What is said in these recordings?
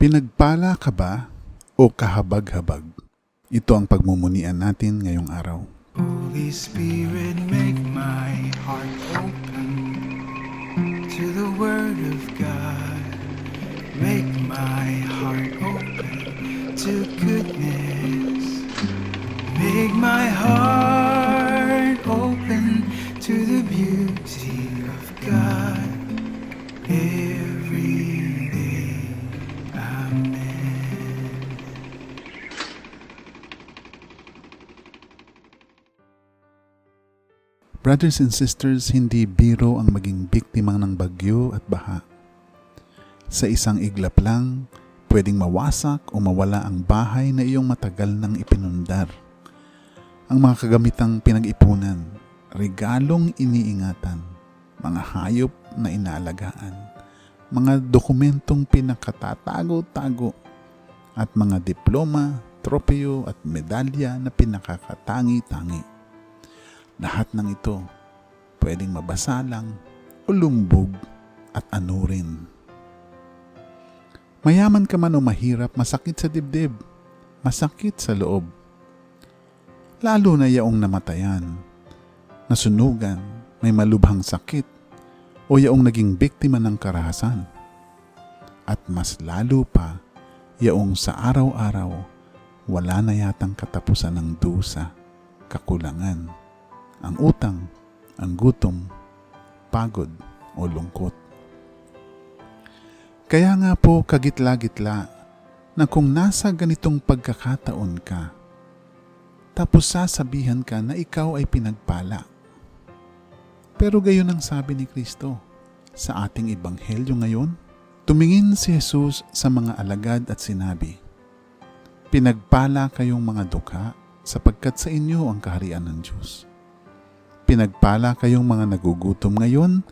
Pinagpala ka ba o kahabag-habag? Ito ang pagmumunian natin ngayong araw. Holy Spirit, make my heart open to the Word of God. Make my heart open to goodness. Make my heart open to the beauty of God every day. Amen. Brothers and sisters, hindi biro ang maging biktima ng bagyo at baha. Sa isang iglap lang, pwedeng mawasak o mawala ang bahay na iyong matagal nang ipinundar. Ang mga kagamitang pinag-ipunan, regalong iniingatan, mga hayop na inaalagaan, mga dokumentong pinakatatago-tago, at mga diploma, tropeo at medalya na pinakakatangi-tangi. Lahat ng ito pwedeng mabasa lang o lumbog at anurin. Mayaman ka man o mahirap, masakit sa dibdib, masakit sa loob. Lalo na yaong namatayan, nasunugan, may malubhang sakit, o yaong naging biktima ng karahasan. At mas lalo pa, yaong sa araw-araw, wala na yatang katapusan ng dusa, kakulangan, ang utang, ang gutom, pagod o lungkot. Kaya nga po kagitla-gitla na kung nasa ganitong pagkakataon ka, tapos sasabihan ka na ikaw ay pinagpala. Pero gayon ang sabi ni Kristo sa ating ebanghelyo ngayon. Tumingin si Jesus sa mga alagad at sinabi, "Pinagpala kayong mga dukha sapagkat sa inyo ang kaharian ng Diyos. Pinagpala kayong mga nagugutom ngayon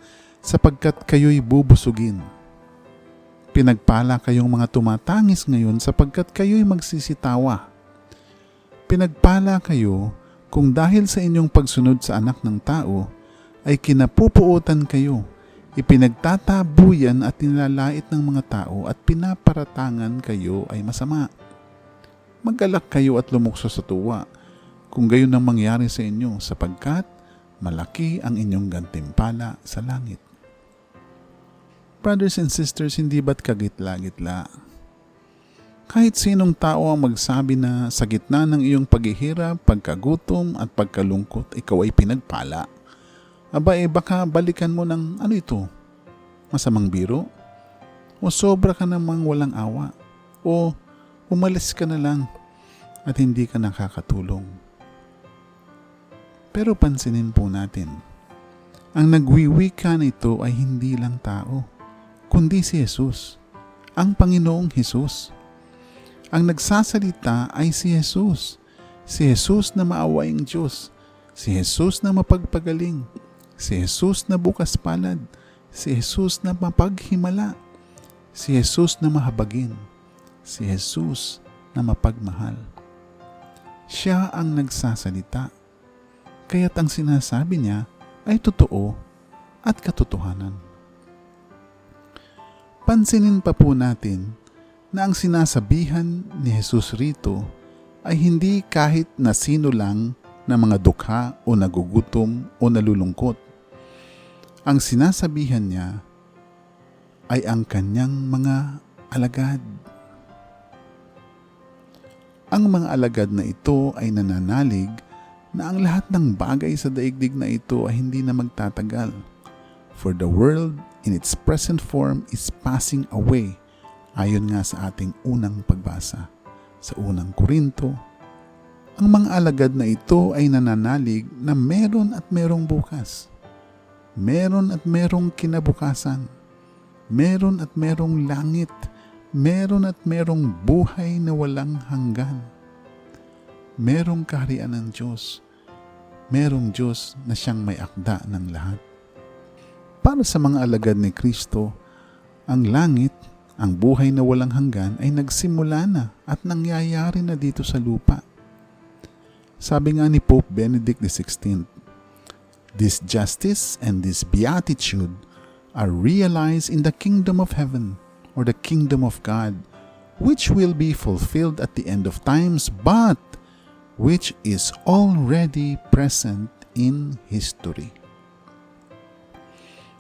sapagkat kayo'y bubusugin. Pinagpala kayong mga tumatangis ngayon sapagkat kayo'y magsisitawa. Pinagpala kayo kung dahil sa inyong pagsunod sa anak ng tao ay kinapupuotan kayo, ipinagtatabuyan at nilalait ng mga tao at pinaparatangan kayo ay masama. Magalak kayo at lumukso sa tuwa kung gayon ang mangyari sa inyo sapagkat malaki ang inyong gantimpala sa langit." Brothers and sisters, hindi ba't kagitla-gitla? Kahit sinong tao ang magsabi na sa gitna ng iyong paghihirap, pagkagutom at pagkalungkot, ikaw ay pinagpala. Aba baka balikan mo ng ano ito? Masamang biro? O sobra ka namang walang awa? O umalis ka na lang at hindi ka nakakatulong? Pero pansinin po natin, ang nagwiwika nito ay hindi lang tao, kundi si Jesus, ang Panginoong Jesus. Ang nagsasalita ay si Jesus na maawaing Diyos, si Jesus na mapagpagaling, si Jesus na bukas palad, si Jesus na mapaghimala, si Jesus na mahabagin, si Jesus na mapagmahal. Siya ang nagsasalita, kaya't ang sinasabi niya ay totoo at katotohanan. Pansinin pa po natin na ang sinasabihan ni Jesus rito ay hindi kahit na sino lang na mga dukha o nagugutom o nalulungkot. Ang sinasabihan niya ay ang kanyang mga alagad. Ang mga alagad na ito ay nananalig na ang lahat ng bagay sa daigdig na ito ay hindi na magtatagal. For the world in its present form is passing away, ayon nga sa ating unang pagbasa sa unang Korinto. Ang mga alagad na ito ay nananalig na meron at merong bukas. Meron at merong kinabukasan. Meron at merong langit. Meron at merong buhay na walang hanggan. Merong kaharian ng Diyos. Merong Diyos na siyang may akda ng lahat. Para sa mga alagad ni Kristo, ang langit, ang buhay na walang hanggan ay nagsimula na at nangyayari na dito sa lupa. Sabi nga ni Pope Benedict XVI, "This justice and this beatitude are realized in the kingdom of heaven or the kingdom of God which will be fulfilled at the end of times, but which is already present in history.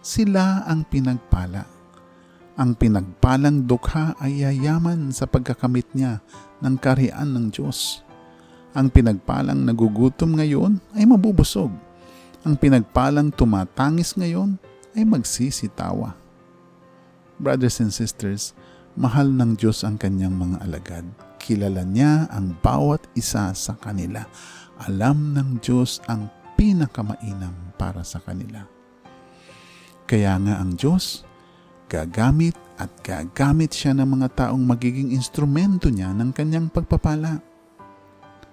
Sila ang pinagpala. Ang pinagpalang dukha ay yayaman sa pagkakamit niya ng kaharian ng Diyos. Ang pinagpalang nagugutom ngayon ay mabubusog. Ang pinagpalang tumatangis ngayon ay magsisitawa. Brothers and sisters, mahal ng Diyos ang kanyang mga alagad. Kilala niya ang bawat isa sa kanila. Alam ng Diyos ang pinakamainam para sa kanila. Kaya nga ang Diyos, gagamit siya ng mga taong magiging instrumento niya ng kanyang pagpapala.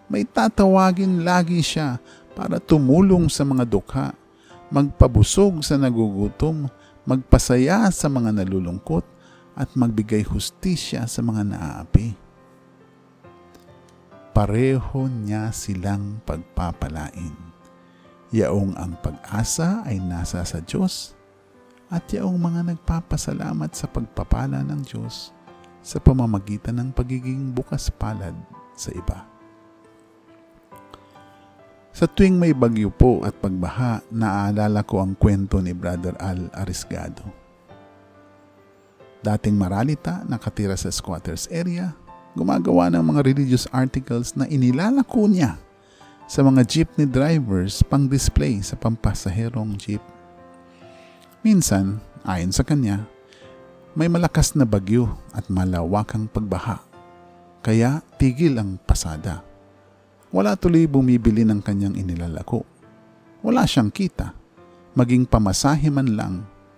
May tatawagin lagi siya para tumulong sa mga dukha, magpabusog sa nagugutom, magpasaya sa mga nalulungkot, at magbigay hustisya sa mga naaapi. Pareho niya silang pagpapalain. Yaong ang pag-asa ay nasa sa Diyos, at yaong mga nagpapasalamat sa pagpapala ng Diyos sa pamamagitan ng pagiging bukas palad sa iba. Sa tuwing may bagyo po at pagbaha, naaalala ko ang kwento ni Brother Al Arisgado. Dating maralita, nakatira sa squatters area, gumagawa ng mga religious articles na inilalako niya sa mga jeepney drivers pang display sa pampasaherong jeep. Minsan, ayon sa kanya, may malakas na bagyo at malawakang pagbaha, kaya tigil ang pasada. Wala tuloy bumibili ng kanyang inilalako. Wala siyang kita. Maging pamasahe man lang,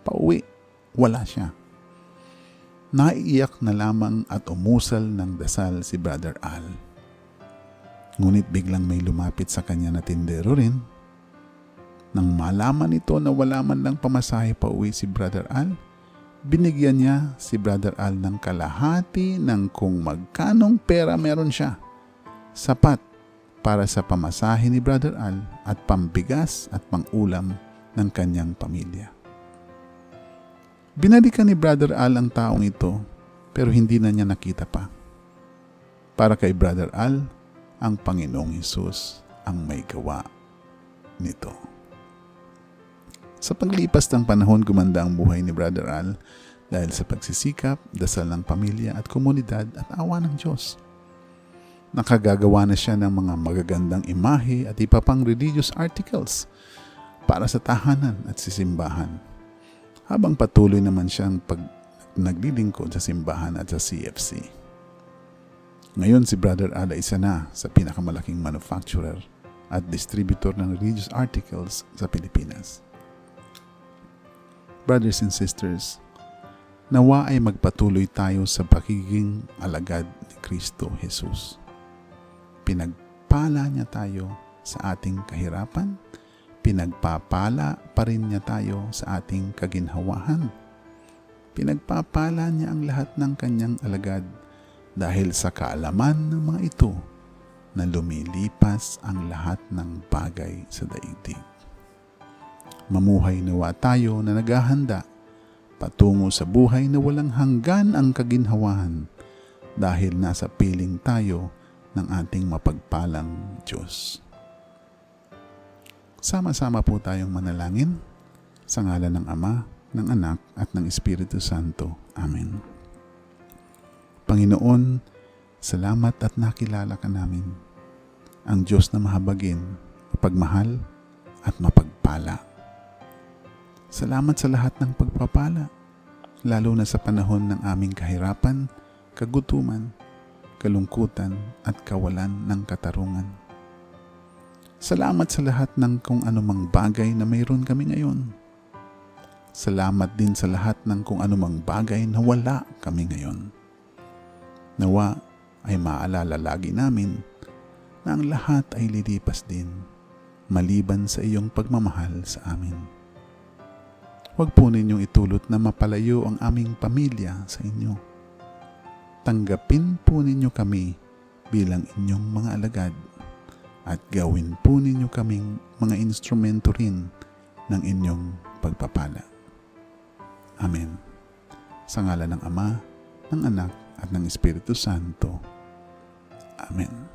pauwi, wala siya. Naiiyak na lamang at umusal ng dasal si Brother Al. Ngunit biglang may lumapit sa kanya na tindero rin. Nang malaman nito na wala man lang pamasahe pauwi si Brother Al, binigyan niya si Brother Al ng kalahati ng kung magkanong pera meron siya. Sapat para sa pamasahe ni Brother Al at pambigas at pangulam ng kanyang pamilya. Binalikan ni Brother Al ang taong ito, pero hindi na niya nakita pa. Para kay Brother Al, ang Panginoong Hesus ang may gawa nito. Sa paglipas ng panahon, gumanda ang buhay ni Brother Al dahil sa pagsisikap, dasal ng pamilya at komunidad at awa ng Diyos. Nakagagawa na siya ng mga magagandang imahe at iba pang religious articles para sa tahanan at sisimbahan. Habang patuloy naman siyang naglilingkod sa simbahan at sa CFC. Ngayon si Brother Al ay isa na sa pinakamalaking manufacturer at distributor ng religious articles sa Pilipinas. Brothers and sisters, nawa ay magpatuloy tayo sa pagiging alagad ni Kristo Jesus. Pinagpala niya tayo sa ating kahirapan, pinagpapala pa rin niya tayo sa ating kaginhawahan. Pinagpapala niya ang lahat ng kanyang alagad dahil sa kaalaman ng mga ito na lumilipas ang lahat ng bagay sa daigdig. Mamuhay nawa tayo na naghahanda patungo sa buhay na walang hanggan ang kaginhawahan dahil nasa piling tayo ng ating mapagpalang Diyos. Sama-sama po tayong manalangin sa ngalan ng Ama, ng Anak at ng Espiritu Santo. Amen. Panginoon, salamat at nakilala ka namin, ang Diyos na mahabagin, mapagmahal at mapagpala. Salamat sa lahat ng pagpapala, lalo na sa panahon ng aming kahirapan, kagutuman, kalungkutan at kawalan ng katarungan. Salamat sa lahat ng kung anumang bagay na mayroon kami ngayon. Salamat din sa lahat ng kung anumang bagay na wala kami ngayon. Nawa ay maalala lagi namin na ang lahat ay lilipas din maliban sa iyong pagmamahal sa amin. Huwag po ninyong itulot na mapalayo ang aming pamilya sa inyo. Tanggapin po ninyo kami bilang inyong mga alagad at gawin po ninyo kaming mga instrumento rin ng inyong pagpapala. Amen. Sa ngalan ng Ama, ng Anak, at ng Espiritu Santo. Amen.